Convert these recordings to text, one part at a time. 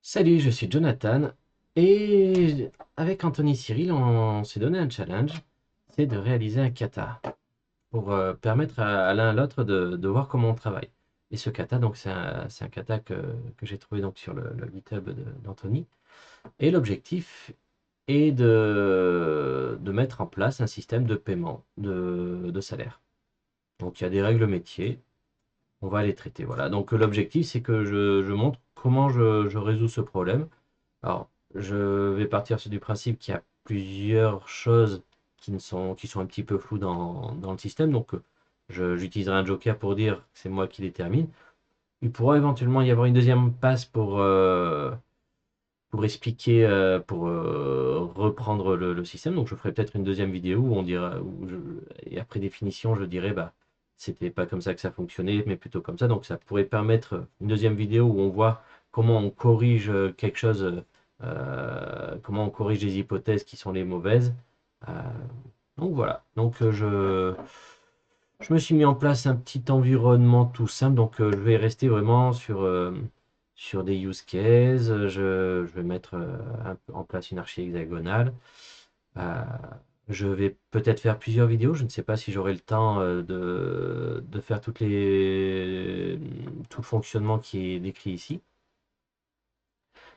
Salut, je suis Jonathan et avec Anthony Cyril, on s'est donné un challenge, c'est de réaliser un kata pour permettre à l'un à l'autre de voir comment on travaille. Et ce kata, donc c'est un kata que j'ai trouvé donc sur le GitHub d'Anthony. Et l'objectif est de mettre en place un système de paiement de salaire. Donc il y a des règles métiers, on va les traiter. Voilà. Donc l'objectif c'est que je montre comment je résous ce problème. Alors, je vais partir du principe qu'il y a plusieurs choses qui sont un petit peu floues dans le système. Donc, j'utiliserai un joker pour dire que c'est moi qui détermine. Il pourra éventuellement y avoir une deuxième passe pour expliquer, pour reprendre le système. Donc, je ferai peut-être une deuxième vidéo où on dira, et après définition, je dirai, bah, c'était pas comme ça que ça fonctionnait, mais plutôt comme ça. Donc, ça pourrait permettre une deuxième vidéo où on voit comment on corrige quelque chose, comment on corrige les hypothèses qui sont les mauvaises. Euh, donc voilà. Donc je me suis mis en place un petit environnement tout simple. Donc je vais rester vraiment sur des use cases. Je vais mettre en place une archi hexagonale. Euh, je vais peut-être faire plusieurs vidéos. Je ne sais pas si j'aurai le temps de faire tout le fonctionnement qui est décrit ici.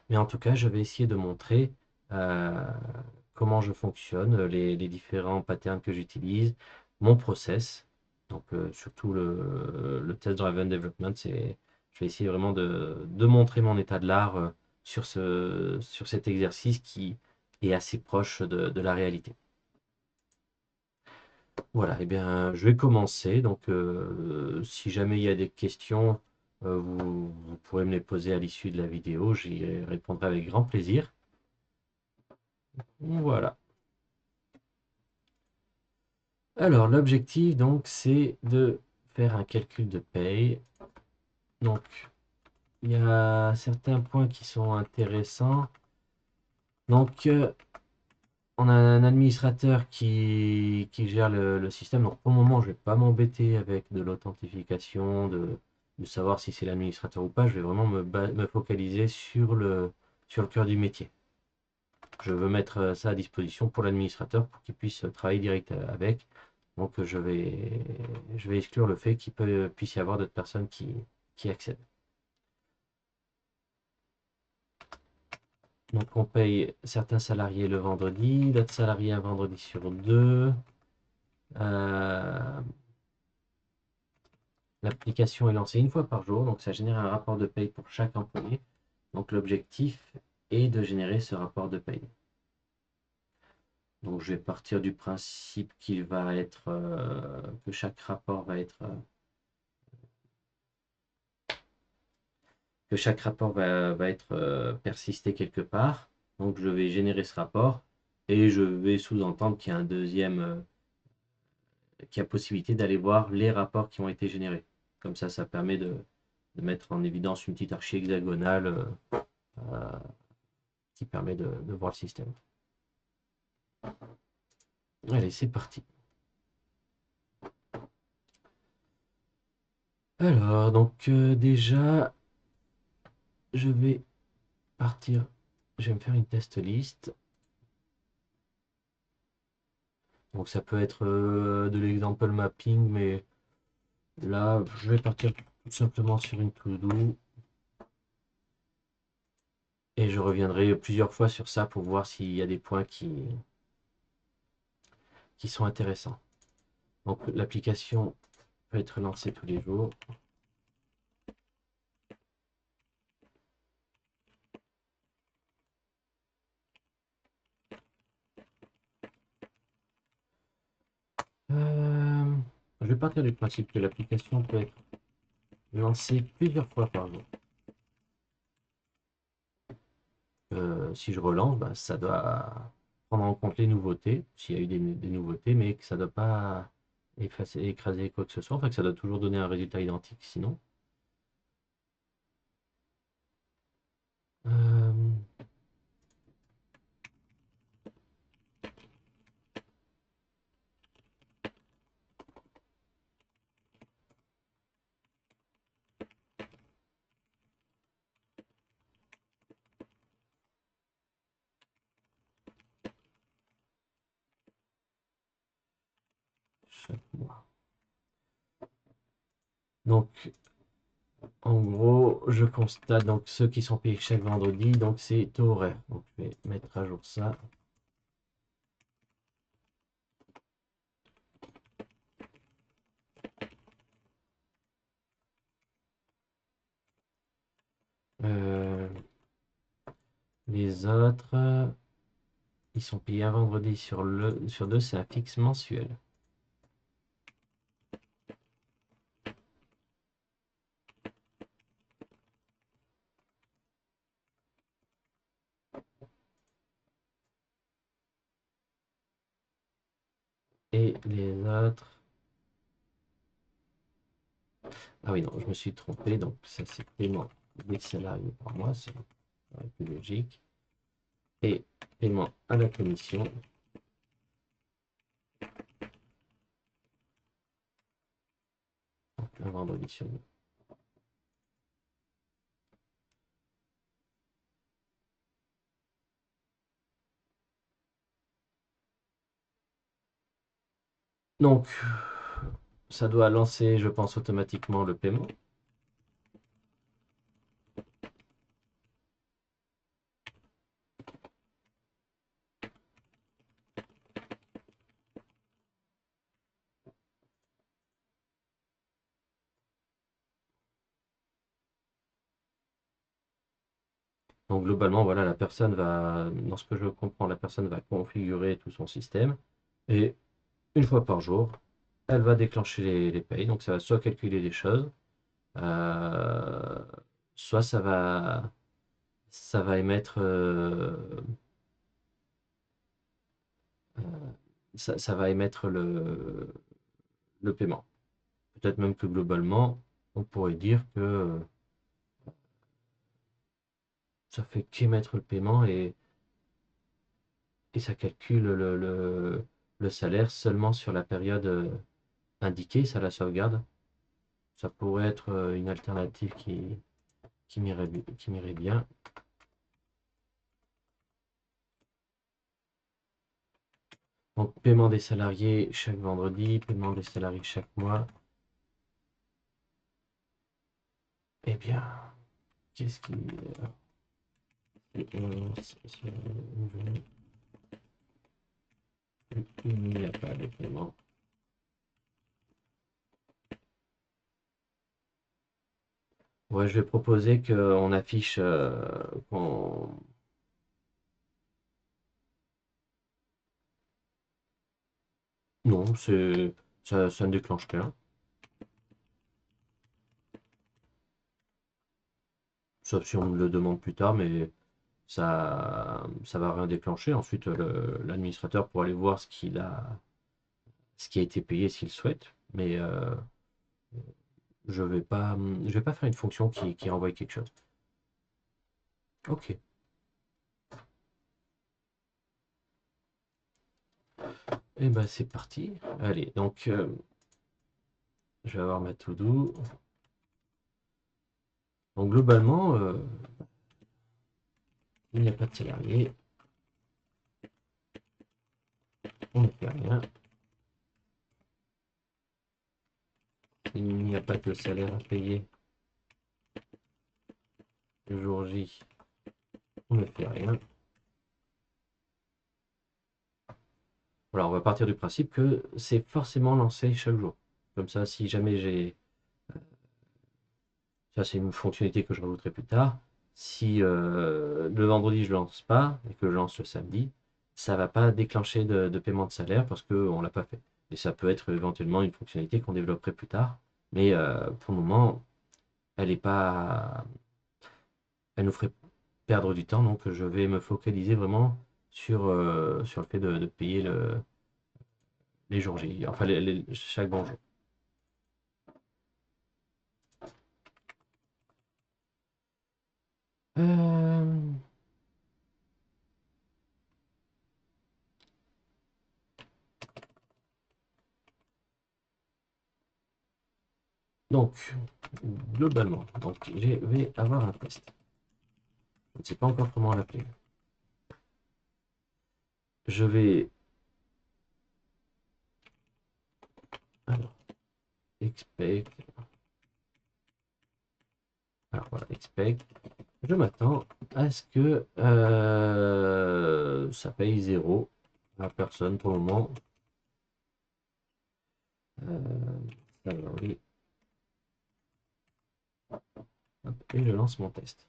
Mais en tout cas, je vais essayer de montrer euh, comment je fonctionne, les différents patterns que j'utilise, mon process. Donc, surtout le test driven development, je vais essayer vraiment de montrer mon état de l'art sur cet exercice qui est assez proche de la réalité. Voilà, eh bien, je vais commencer. Donc, si jamais il y a des questions, vous pourrez me les poser à l'issue de la vidéo. J'y répondrai avec grand plaisir. Voilà. Alors, l'objectif, donc, c'est de faire un calcul de paye. Donc, il y a certains points qui sont intéressants. Donc, on a un administrateur qui gère le système. Donc, pour le moment, je ne vais pas m'embêter avec de l'authentification, de savoir si c'est l'administrateur ou pas. Je vais vraiment me focaliser sur le cœur du métier. Je veux mettre ça à disposition pour l'administrateur pour qu'il puisse travailler direct avec. Donc je vais exclure le fait puisse y avoir d'autres personnes qui accèdent. Donc on paye certains salariés le vendredi, d'autres salariés un vendredi sur deux. Euh, L'application est lancée une fois par jour, donc ça génère un rapport de paye pour chaque employé. Donc l'objectif est de générer ce rapport de paye. Donc je vais partir du principe que chaque rapport va être persisté quelque part. Donc je vais générer ce rapport et je vais sous-entendre qu'il y a un deuxième, qu'il y a possibilité d'aller voir les rapports qui ont été générés. Comme ça permet de mettre en évidence une petite archi hexagonale euh, qui permet de voir le système. Allez, c'est parti. Alors, donc déjà, je vais partir, je vais me faire une test list. Donc ça peut être de l'example mapping, mais là, je vais partir tout simplement sur une to-do et je reviendrai plusieurs fois sur ça pour voir s'il y a des points qui sont intéressants. Donc l'application peut être lancée tous les jours. Euh, je vais partir du principe que l'application peut être lancée plusieurs fois par jour. Si je relance, bah, ça doit prendre en compte les nouveautés, s'il y a eu des nouveautés, mais que ça ne doit pas écraser quoi que ce soit, enfin que ça doit toujours donner un résultat identique sinon. Euh, Donc, en gros, je constate donc ceux qui sont payés chaque vendredi, donc c'est taux horaire. Donc, je vais mettre à jour ça. Euh, les autres, ils sont payés un vendredi sur deux, c'est un fixe mensuel. Et les autres, ah oui, non, je me suis trompé, donc ça c'est paiement des salariés par mois, c'est plus logique. Et paiement à la commission, un vendredi sur deux. Donc, ça doit lancer, je pense, automatiquement le paiement. Donc, globalement, voilà, la personne va, dans ce que je comprends, la personne va configurer tout son système. Et une fois par jour, elle va déclencher les payes. Donc, ça va soit calculer des choses, euh, soit ça va émettre, euh, ça va émettre le paiement. Peut-être même que globalement, on pourrait dire que ça fait qu'émettre le paiement et ça calcule le salaire seulement sur la période indiquée, ça la sauvegarde. Ça pourrait être une alternative qui m'irait bien. Donc, paiement des salariés chaque vendredi, paiement des salariés chaque mois. Eh bien, qu'est-ce qui... Il n'y a pas de paiement. Ouais, je vais proposer qu'on affiche non, ça ne déclenche rien. Sauf si on me le demande plus tard, mais ça va rien déclencher. Ensuite, l'administrateur pourra aller voir ce qui a été payé s'il souhaite. Mais je vais pas faire une fonction qui renvoie quelque chose. Ok. Et ben c'est parti. Allez, donc je vais avoir ma to-do. Donc globalement, il n'y a pas de salarié, on ne fait rien. Il n'y a pas de salaire à payer le jour J, on ne fait rien. Voilà, on va partir du principe que c'est forcément lancé chaque jour. Comme ça, si jamais j'ai... Ça, c'est une fonctionnalité que je rajouterai plus tard. Si le vendredi, je ne lance pas et que je lance le samedi, ça ne va pas déclencher de paiement de salaire parce qu'on ne l'a pas fait. Et ça peut être éventuellement une fonctionnalité qu'on développerait plus tard. Mais pour le moment, elle est pas... Elle nous ferait perdre du temps. Donc, je vais me focaliser vraiment sur le fait de payer les jours J, enfin chaque bon jour. Euh, donc, globalement, donc, je vais avoir un test. Je ne sais pas encore comment l'appeler. Je vais alors, expect Alors voilà, expect. Je m'attends à ce que ça paye 0 à personne pour le moment. Salary. Hop, et je lance mon test.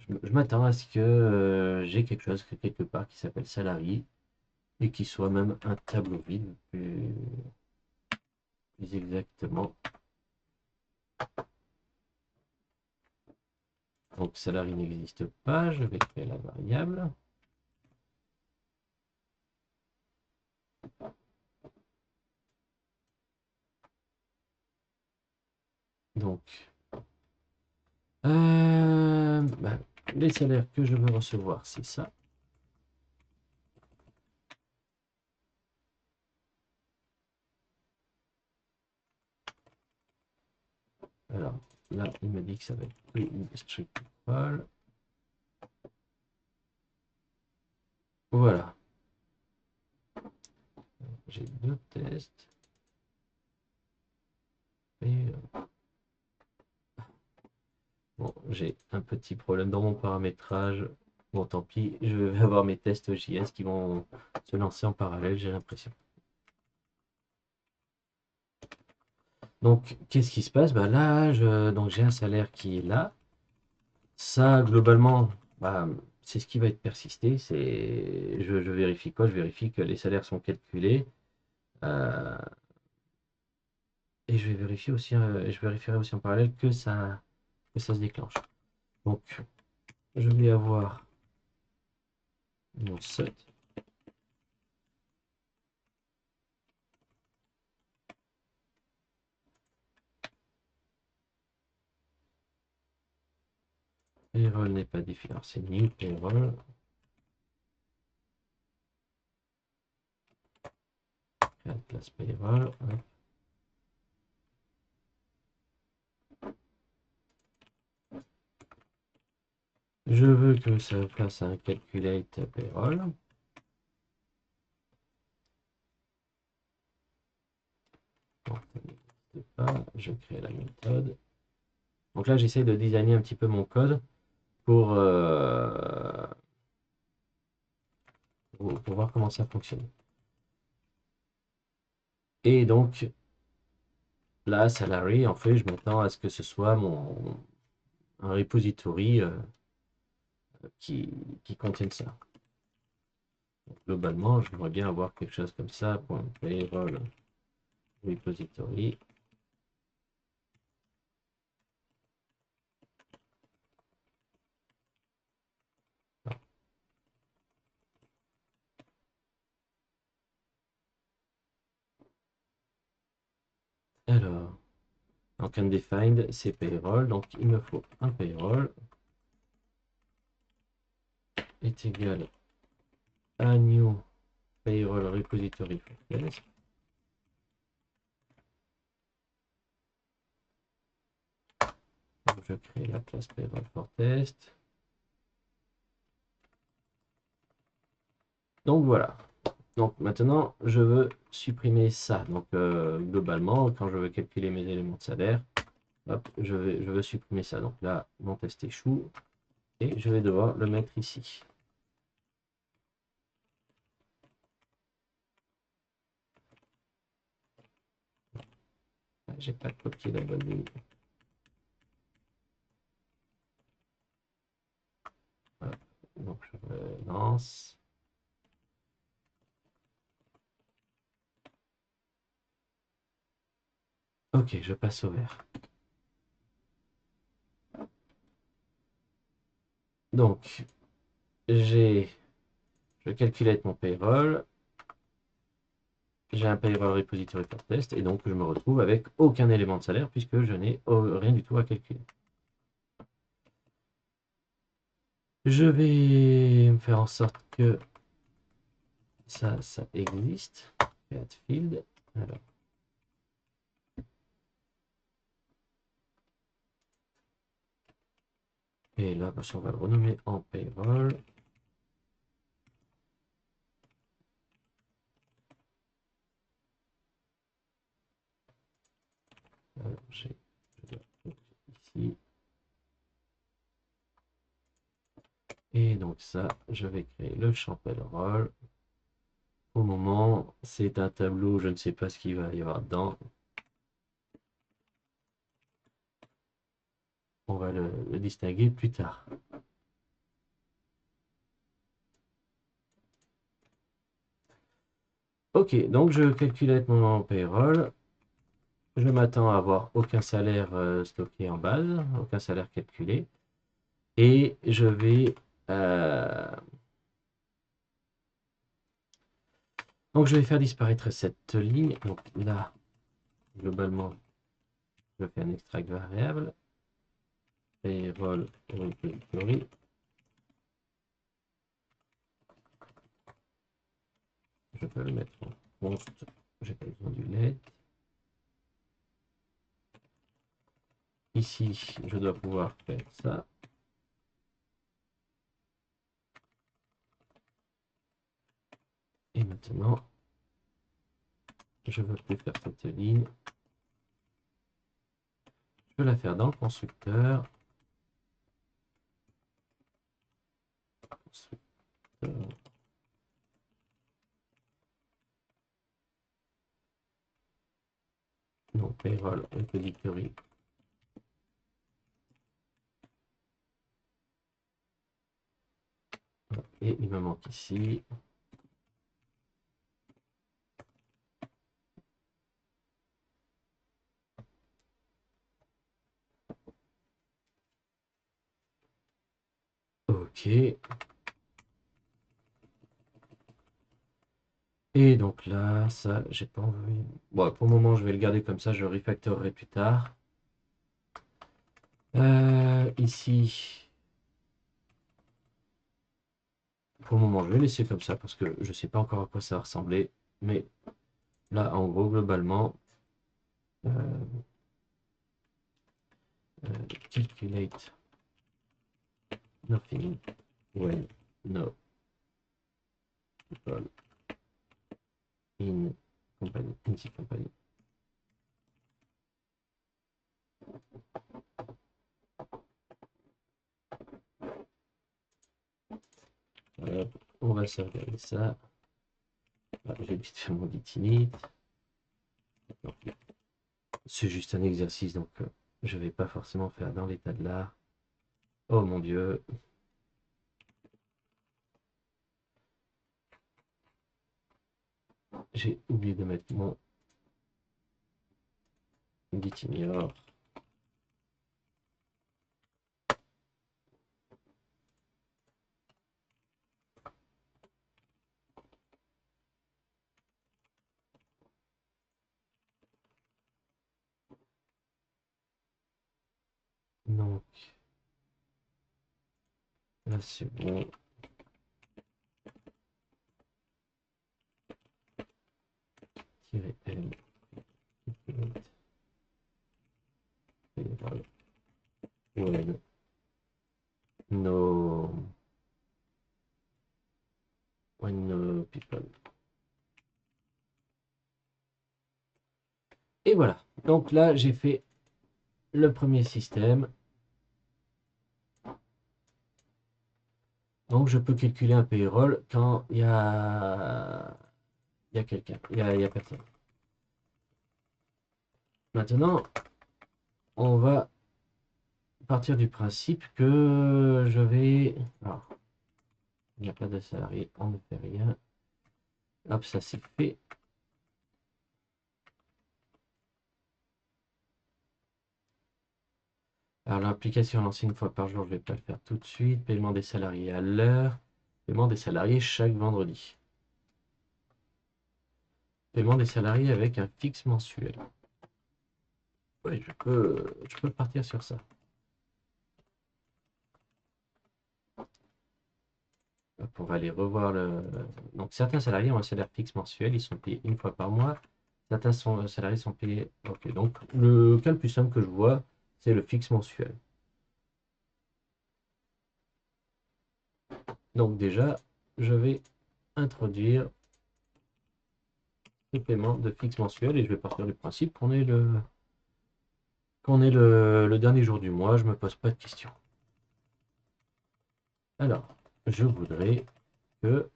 Je m'attends à ce que j'ai quelque chose quelque part qui s'appelle salary et qui soit même un tableau vide plus exactement. Donc salary n'existe pas, je vais créer la variable. Donc bah, les salaires que je veux recevoir, c'est ça. Alors là, il me dit que ça va être une strict equal. Voilà, j'ai deux tests. Et bon, j'ai un petit problème dans mon paramétrage. Bon, tant pis, je vais avoir mes tests JS qui vont se lancer en parallèle, j'ai l'impression. Donc, qu'est-ce qui se passe? Bah là, donc j'ai un salaire qui est là. Ça, globalement, bah, c'est ce qui va être persisté. Je vérifie quoi? Je vérifie que les salaires sont calculés. euh, et je vais vérifier aussi, je vérifierai aussi en parallèle que ça se déclenche. Donc, je vais avoir mon set. Payroll n'est pas défini. Alors, c'est new payroll. Create class payroll. Hop. Je veux que ça fasse un calculate payroll. Bon, ça n'existe pas. Je crée la méthode. Donc là, j'essaie de designer un petit peu mon code pour voir comment ça fonctionne. Et donc, là, salary, en fait, je m'attends à ce que ce soit un repository qui contienne ça. Donc, globalement, j'aimerais bien avoir quelque chose comme ça, .payroll repository. Alors, donc undefined, c'est payroll, donc il me faut un payroll est égal à new payroll repository for test. Donc, je crée la classe payroll for test. Donc voilà. Donc maintenant, je veux supprimer ça. Donc globalement, quand je veux calculer mes éléments de salaire, hop, je veux supprimer ça. Donc là, mon test échoue et je vais devoir le mettre ici. J'ai pas copié la bonne ligne. Voilà. Donc je lance. Ok, je passe au vert. Donc, je calcule mon payroll, j'ai un payroll repository for test, et donc je me retrouve avec aucun élément de salaire puisque je n'ai rien du tout à calculer. Je vais me faire en sorte que ça existe. Create field. Alors, et là, on va le renommer en payroll. Alors, je dois ici. Et donc ça, je vais créer le champ payroll. Au moment, c'est un tableau, je ne sais pas ce qu'il va y avoir dedans. On va le distinguer plus tard. Ok, donc je calcule avec mon payroll. Je m'attends à avoir aucun salaire stocké en base, aucun salaire calculé. Et je vais... donc je vais faire disparaître cette ligne. Donc là, globalement, je fais un extract variable. Payroll repository. Je peux le mettre en const. J'ai pas besoin du let. Ici, je dois pouvoir faire ça. Et maintenant, je ne veux plus faire cette ligne. Je peux la faire dans le constructeur. Donc, payroll repository. Et il me manque ici. Ok. Et donc là, ça, j'ai pas envie. Bon, pour le moment, je vais le garder comme ça. Je refactorerai plus tard. Ici, pour le moment, je vais laisser comme ça parce que je ne sais pas encore à quoi ça va ressembler. Mais là, en gros, globalement, euh, calculate nothing when no people in company, in the company. On va sauvegarder ça. J'ai vite fait mon bitinite. C'est juste un exercice, donc je ne vais pas forcément faire dans l'état de l'art. Oh mon Dieu. J'ai oublié de mettre mon Gitinior. Donc, là c'est bon. Tirer M. When no, when no people. Et voilà. Donc là, j'ai fait le premier système. Donc je peux calculer un payroll quand il y a quelqu'un, il y a personne. Maintenant, on va partir du principe que je vais... Alors, il n'y a pas de salarié, on ne fait rien. Hop, ça c'est fait. Alors l'application lancée une fois par jour, je ne vais pas le faire tout de suite. Paiement des salariés à l'heure. Paiement des salariés chaque vendredi. Paiement des salariés avec un fixe mensuel. Oui, je peux partir sur ça. Hop, on va aller revoir le... Donc certains salariés ont un salaire fixe mensuel, ils sont payés une fois par mois. Certains salariés sont payés... Ok, donc le cas le plus simple que je vois, c'est le fixe mensuel. Donc déjà, je vais introduire le paiement de fixe mensuel et je vais partir du principe qu'on est le dernier jour du mois, je ne me pose pas de questions. Alors, je voudrais que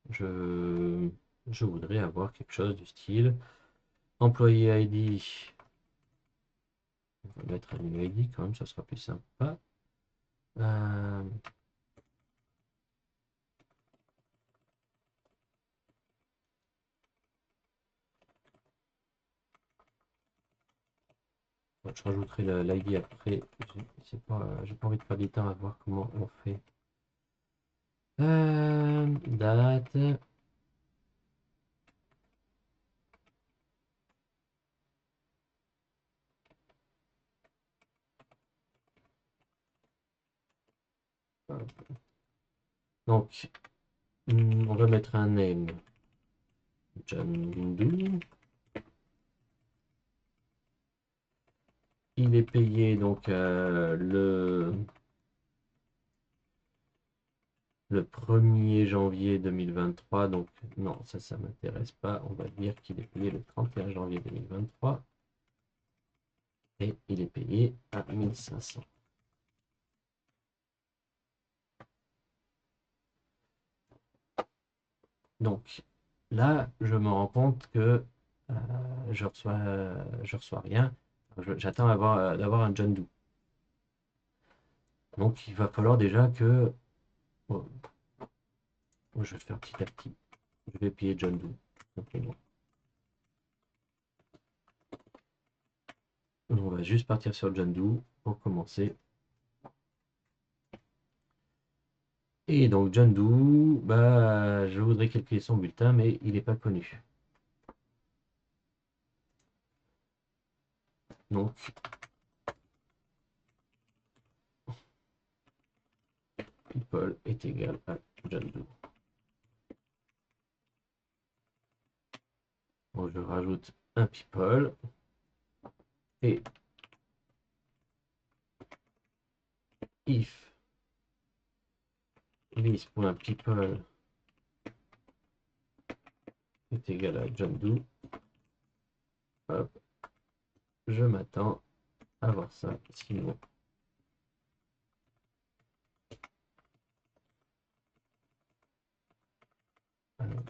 je voudrais avoir quelque chose du style employé ID. On va mettre un new ID quand même, ça sera plus sympa. Euh, je rajouterai l'ID après. J'ai pas envie de perdre du temps à voir comment on fait. Date. Donc, on va mettre un name. John Doe. Il est payé donc le 1er janvier 2023. Donc, non, ça m'intéresse pas. On va dire qu'il est payé le 31 janvier 2023. Et il est payé à 1500. Donc, là, je me rends compte que je reçois rien. J'attends d'avoir un John Doe. Donc, il va falloir déjà que... oh, je vais le faire petit à petit. Je vais payer John Doe, simplement. On va juste partir sur John Doe pour commencer. Et donc John Doe, bah, je voudrais calculer son bulletin, mais il n'est pas connu. Donc, people est égal à John Doe. Donc, je rajoute un people et if list.people est égal à John Doe, hop, je m'attends à voir ça. Sinon,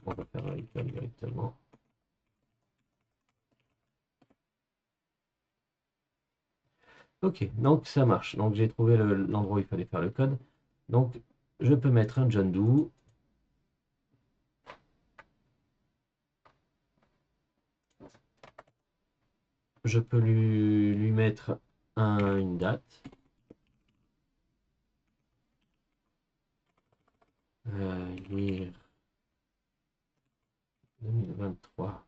on va faire un return directement. Ok, donc ça marche. Donc j'ai trouvé l'endroit où il fallait faire le code. Donc je peux mettre un John Doe. Je peux lui mettre une date. Lire 2023.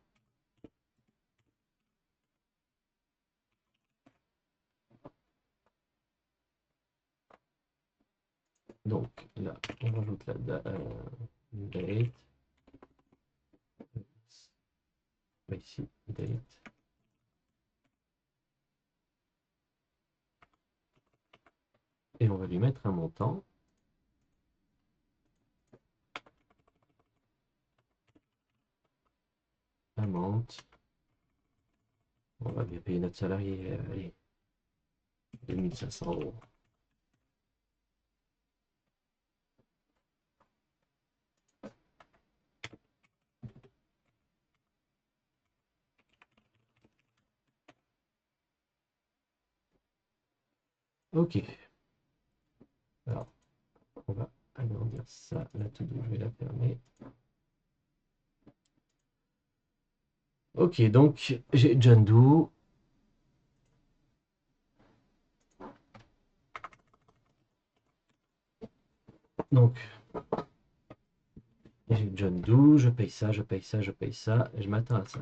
Donc là, on rajoute la date. Ici, date. Et on va lui mettre un montant. Amount. On va bien payer notre salarié. Allez, 2500 €. Ok. Alors, on va agrandir ça. La to do, je vais la fermer. Ok, donc j'ai John Doe. Donc, j'ai John Doe, je paye ça, je paye ça, je paye ça, et je m'attends à ça.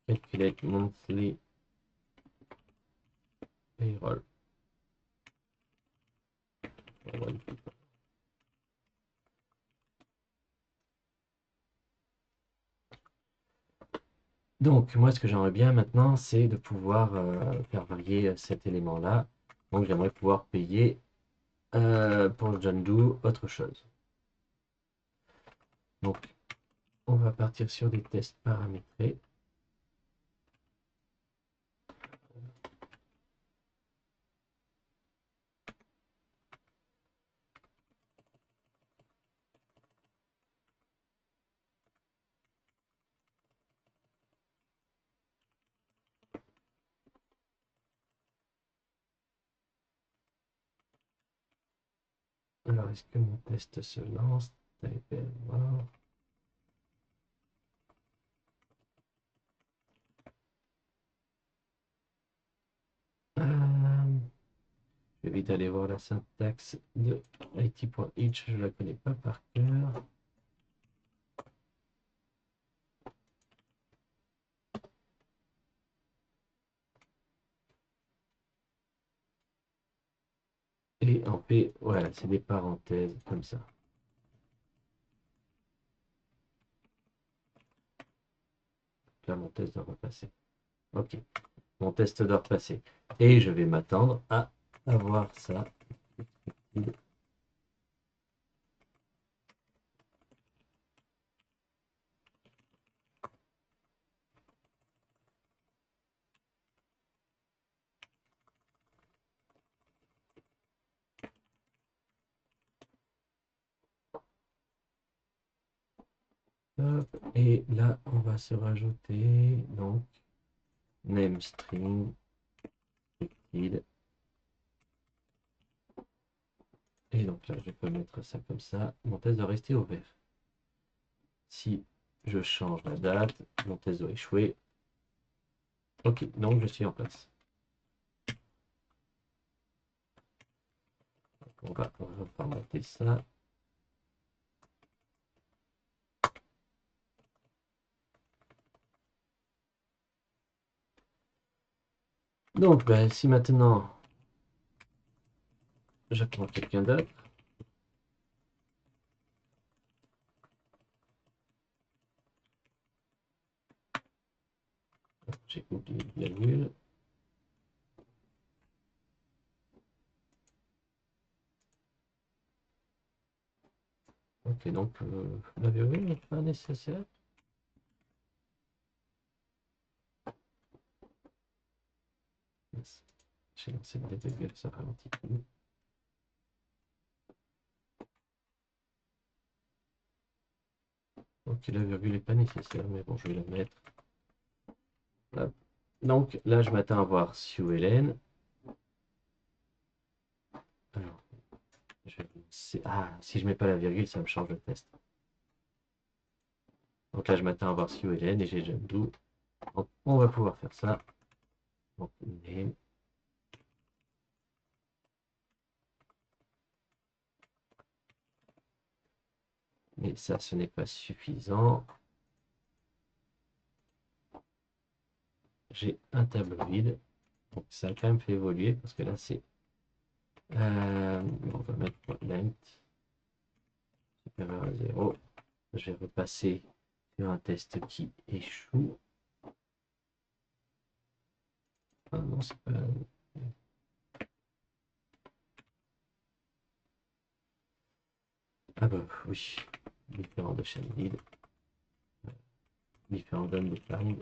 Calculate monthly payroll. Donc, moi, ce que j'aimerais bien maintenant, c'est de pouvoir faire varier cet élément-là. Donc, j'aimerais pouvoir payer pour John Doe autre chose. Donc, on va partir sur des tests paramétrés. Alors, est-ce que mon test se lance? Type voir. Je vais vite aller voir la syntaxe de it.each, je ne la connais pas par cœur. Et en P, voilà, c'est des parenthèses comme ça. Là, mon test doit repasser. Ok, mon test doit repasser. Et je vais m'attendre à avoir ça. Hop, et là, on va se rajouter donc name string et donc là, je peux mettre ça comme ça. Mon test doit rester ouvert. Si je change la date, mon test doit échouer. Ok, donc je suis en place. On va reformater ça. Donc, ben, si maintenant j'apprends quelqu'un d'autre, j'ai oublié une virgule. Ok, donc la virgule n'est pas nécessaire. J'ai lancé le débugger, ça ralentit tout. Ok, la virgule n'est pas nécessaire, mais bon, je vais la mettre. Hop. Donc là, je m'attends à voir SULN. Alors, ah, si je mets pas la virgule, ça me change le test. Donc là, je m'attends à voir SULN et j'ai Jumdo. Donc, on va pouvoir faire ça. Donc, name. Mais ça, ce n'est pas suffisant. J'ai un tableau vide. Donc ça a quand même fait évoluer parce que là, c'est... on va mettre length supérieur à 0. Je vais repasser sur un test qui échoue. Ah non, c'est pas... Ah bah oui, différent de chaîne vide, différent d'undefined.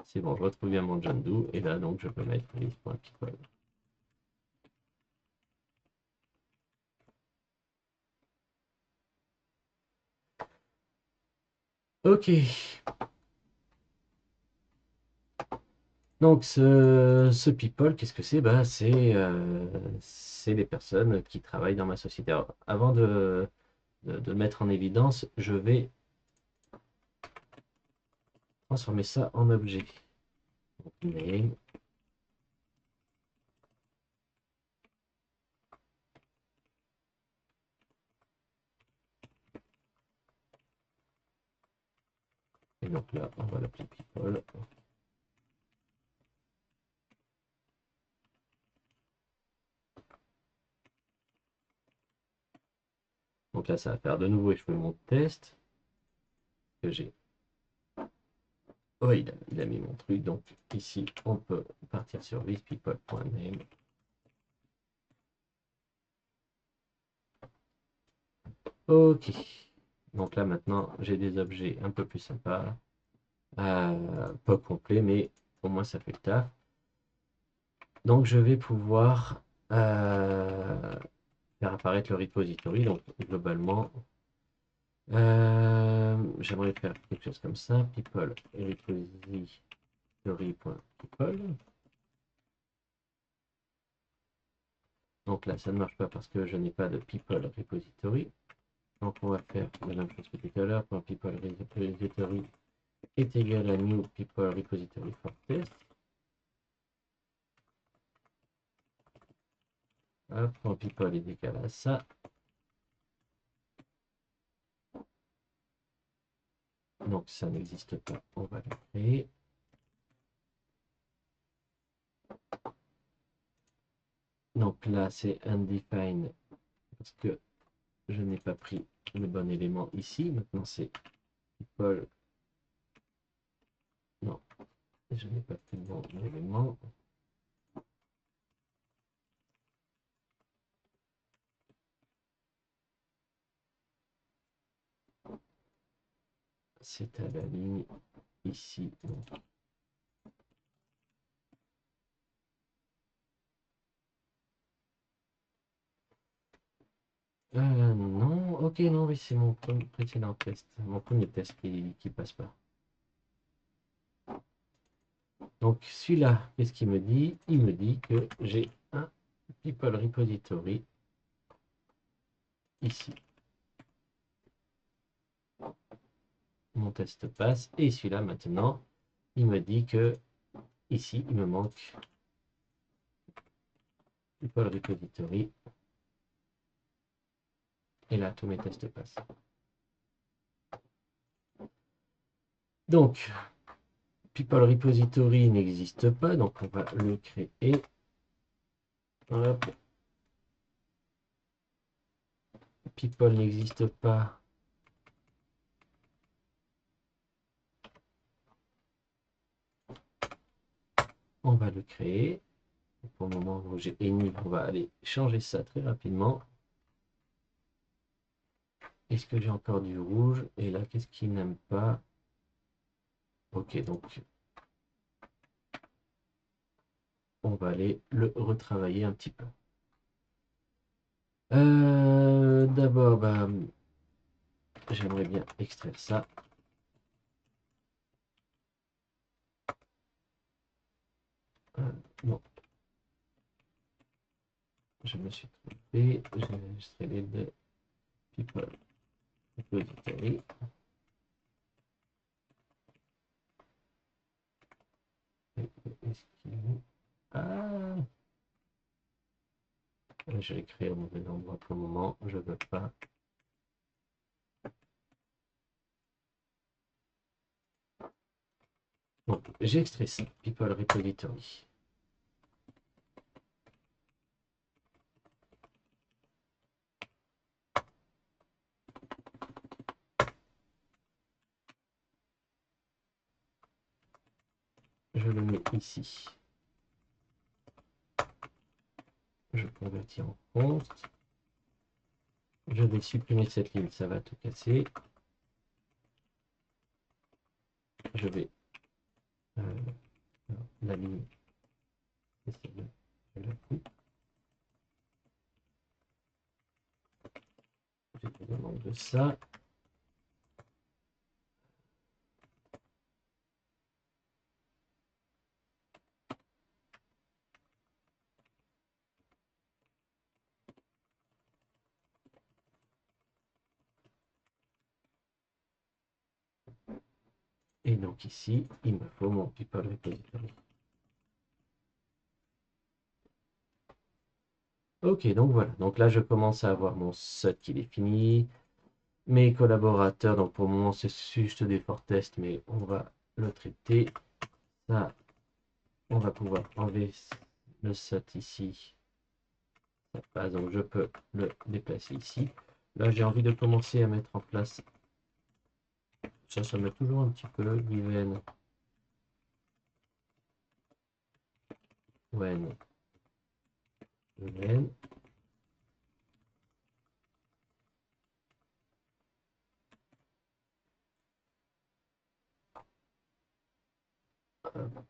C'est bon, je retrouve bien mon John Doe et là donc je peux mettre list.people. Ok. Donc ce people, qu'est-ce que c'est? Bah, c'est les personnes qui travaillent dans ma société. Alors, avant de le mettre en évidence, je vais transformer ça en objet. Donc, name. Et donc là, on va l'appeler people. Donc là, ça va faire de nouveau échouer mon test que j'ai. Oh, il a mis mon truc. Donc ici, on peut partir sur thispeople.name. Ok. Donc là, maintenant, j'ai des objets un peu plus sympas. Pas complets, mais au moins ça fait le taf. Donc je vais pouvoir faire apparaître le repository. Donc globalement, j'aimerais faire quelque chose comme ça. People repository.people. Donc là, ça ne marche pas parce que je n'ai pas de people repository. Donc on va faire la même chose que tout à l'heure. People repository est égal à new people repository for test. Hop, people est égal à ça. Donc ça n'existe pas, on va le créer. Donc là c'est undefined parce que je n'ai pas pris le bon élément ici. Maintenant c'est people. Non, je n'ai pas pris le bon élément. C'est à la ligne ici. Donc. Non, ok, non, oui, c'est mon précédent test, mon premier test qui passe pas. Donc celui-là, qu'est-ce qu'il me dit? Il me dit que j'ai un people repository ici. Mon test passe et celui-là maintenant, il me dit que ici, il me manque people repository. Et là, tous mes tests passent. Donc, people repository n'existe pas, donc on va le créer. Hop. People n'existe pas. On va le créer. Pour le moment où j'ai any, on va aller changer ça très rapidement. Est-ce que j'ai encore du rouge? Et là, qu'est-ce qu'il n'aime pas? Ok, donc on va aller le retravailler un petit peu. D'abord, bah, j'aimerais bien extraire ça. Non, je me suis trompé. J'ai enregistré les deux people repository. Ah, je l'ai créé au mauvais endroit pour le moment. Je ne veux pas. Donc, j'ai extrait ça. People repository. Je le mets ici. Je convertis en const. Je vais supprimer cette ligne, ça va tout casser. Je vais la ligne, c'est je la coupe. J'ai besoin de ça. Et donc ici, il me faut mon people repository. Ok, donc voilà. Donc là, je commence à avoir mon set qui est fini. Mes collaborateurs, donc pour le moment, c'est juste des forts tests, mais on va le traiter. Ça, on va pouvoir enlever le set ici. Ça passe, donc je peux le déplacer ici. Là, j'ai envie de commencer à mettre en place. Ça met toujours un petit peu given when given.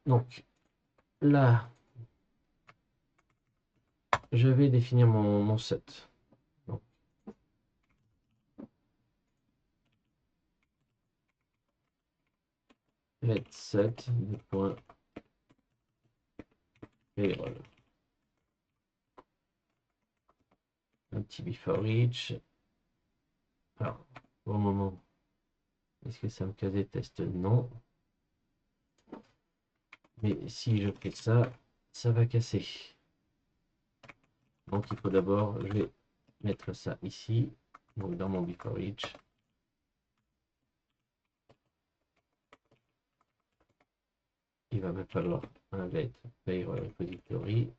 Donc là, je vais définir mon set. Donc, let set du point payroll. un petit before each. Alors, au moment, est-ce que ça me casse des tests? Non. Mais si je fais ça, ça va casser. Donc il faut d'abord, je vais mettre ça ici, donc dans mon before each. Il va me falloir un let payroll repository.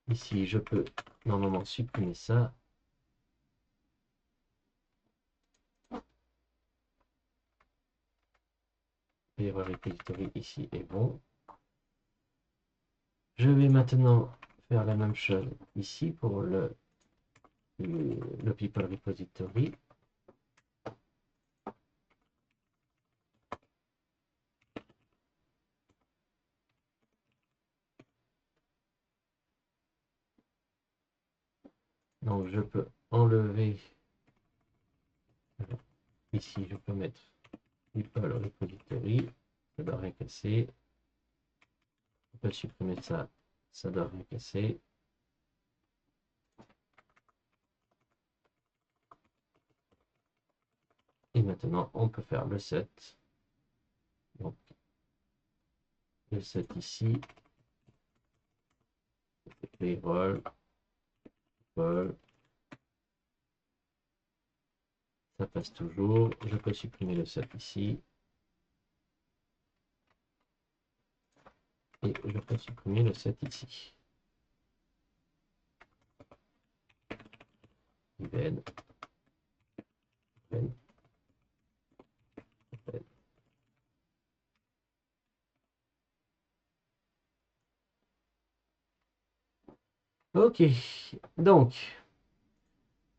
Ici, je peux normalement supprimer ça. Payroll repository ici est bon. Je vais maintenant faire la même chose ici pour le people repository. Donc je peux enlever ici, je peux mettre people repository, ça doit rien casser. Je peux supprimer ça, ça doit rien casser. Et maintenant, on peut faire le set. Donc, le set ici, payroll, ça passe toujours. Je peux supprimer le set ici. Et je peux supprimer le set ici. Even. Ok, donc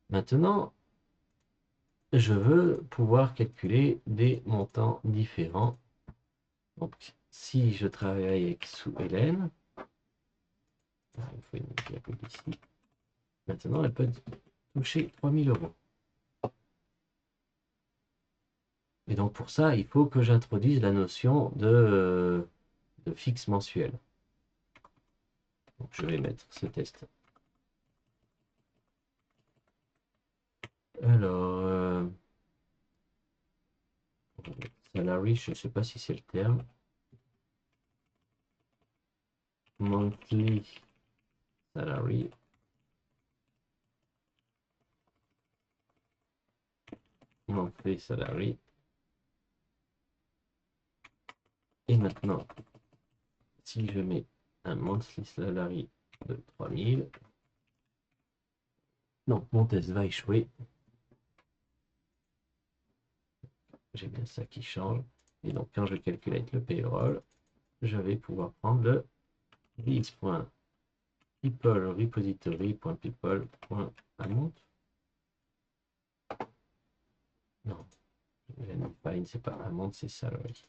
maintenant je veux pouvoir calculer des montants différents. Donc si je travaille avec sous Hélène, il faut une diapo ici. Maintenant elle peut toucher 3000 euros. Et donc pour ça, il faut que j'introduise la notion de fixe mensuel. Donc je vais mettre ce test. Alors, salary, je ne sais pas si c'est le terme. Monthly salary. Monthly salary. Et maintenant, si je mets un monthly salary de 3000, donc mon test va échouer. J'ai bien ça qui change. Et donc quand je calcule avec le payroll, je vais pouvoir prendre le list.people repository.people.amount. Non, fine, c'est pas amount, c'est salary.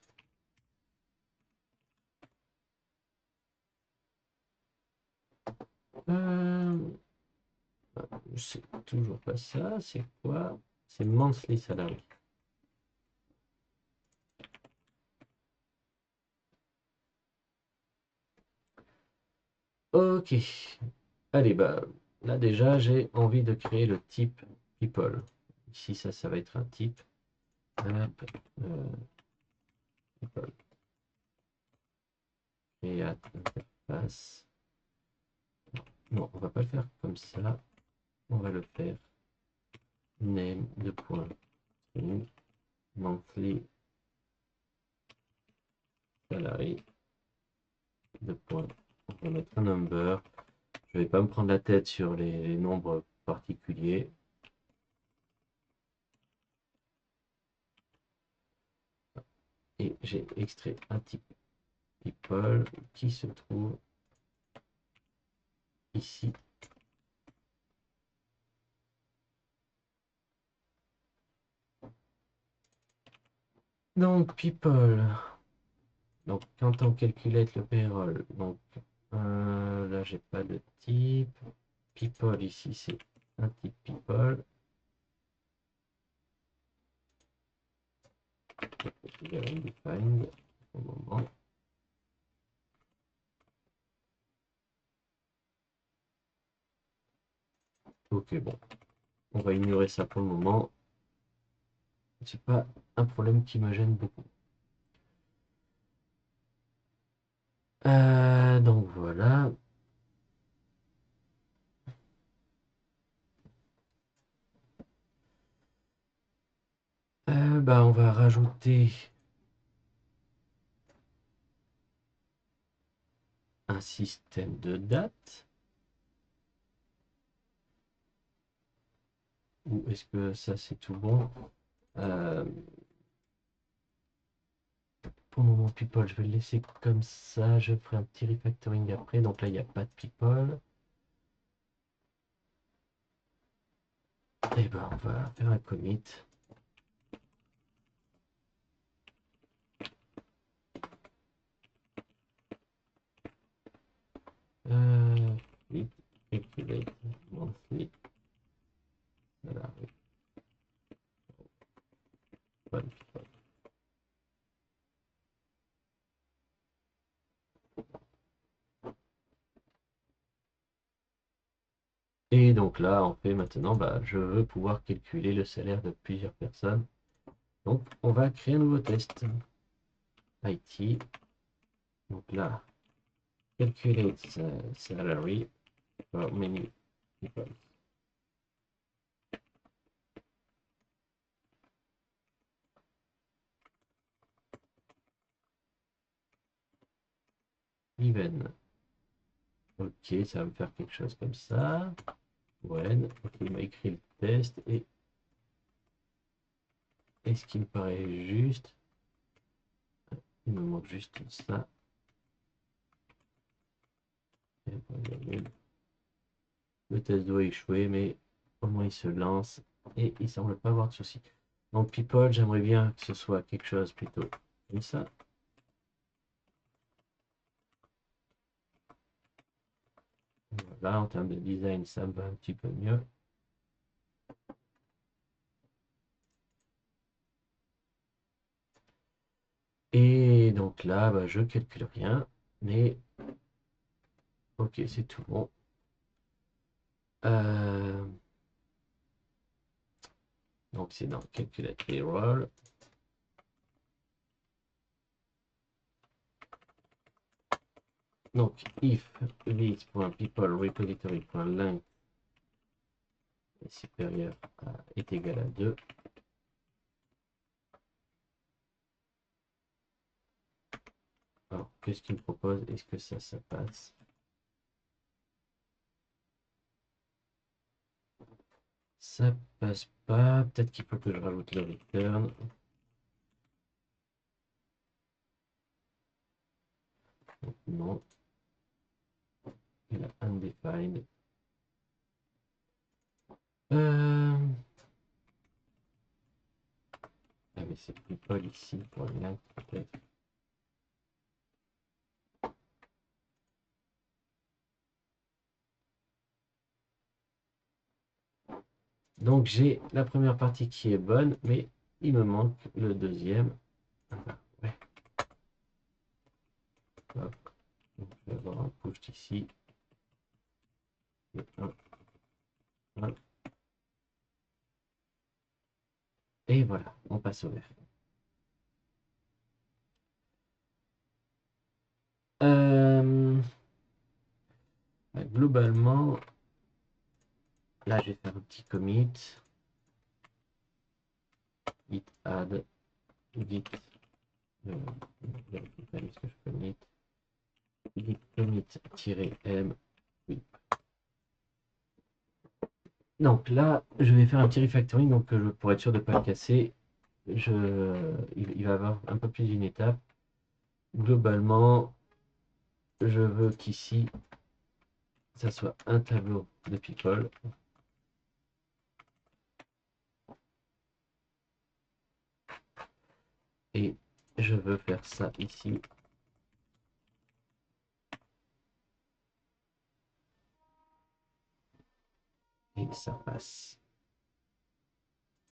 C'est toujours pas ça, c'est quoi? C'est monthly salary. Ok, allez, bah là déjà j'ai envie de créer le type people. Ici ça va être un type. Hop, people. Et interface. Non, on va pas le faire comme ça. On va le faire name de point monthly salary de point. On va mettre un number. Je vais pas me prendre la tête sur les nombres particuliers. Et j'ai extrait un type people qui se trouve ici. Donc people. Donc quand on calculette le payroll, donc là j'ai pas de type. People ici c'est un type people. Je vais undefined au moment. Ok, bon, on va ignorer ça pour le moment. C'est pas un problème qui me gêne beaucoup. Donc voilà. Bah, on va rajouter un système de date. Ou est-ce que ça c'est tout bon? Euh, pour le moment, people, je vais le laisser comme ça. Je ferai un petit refactoring après. Donc là, il n'y a pas de people. Et ben, on va faire un commit. Fit calculate monthly salary. Et donc là, on fait maintenant, bah, je veux pouvoir calculer le salaire de plusieurs personnes. Donc, on va créer un nouveau test. IT. Donc là, calculate salary for many people. Even. Ok, ça va me faire quelque chose comme ça. When. Ok, il m'a écrit le test et ce qui me paraît juste, il me manque juste ça. Le test doit échouer, mais au moins il se lance et il semble pas avoir de soucis. Donc people, j'aimerais bien que ce soit quelque chose plutôt comme ça. Voilà, en termes de design, ça me va un petit peu mieux. Et donc là, bah, je calcule rien, mais ok, c'est tout bon. Donc c'est dans Calculate Payroll. Donc if this.people.repository.length est supérieur est égal à 2. Alors, qu'est-ce qu'il me propose? Est-ce que ça passe? Ça passe pas. Peut-être qu'il faut que je rajoute le return. Non. Il a undefined. Ah mais c'est people ici pour le length peut-être. Donc j'ai la première partie qui est bonne, mais il me manque le deuxième. Ah, ouais. Hop. Donc, je vais avoir un push ici. Et voilà, on passe au vert. Globalement, là je vais faire un petit commit. Git add, git, est-ce que je commit? Git commit-m. Oui. Donc là, je vais faire un petit refactoring donc, pour être sûr de ne pas le casser. Il va avoir un peu plus d'une étape. Globalement, je veux qu'ici, ça soit un tableau de people. Et je veux faire ça ici. Et ça passe.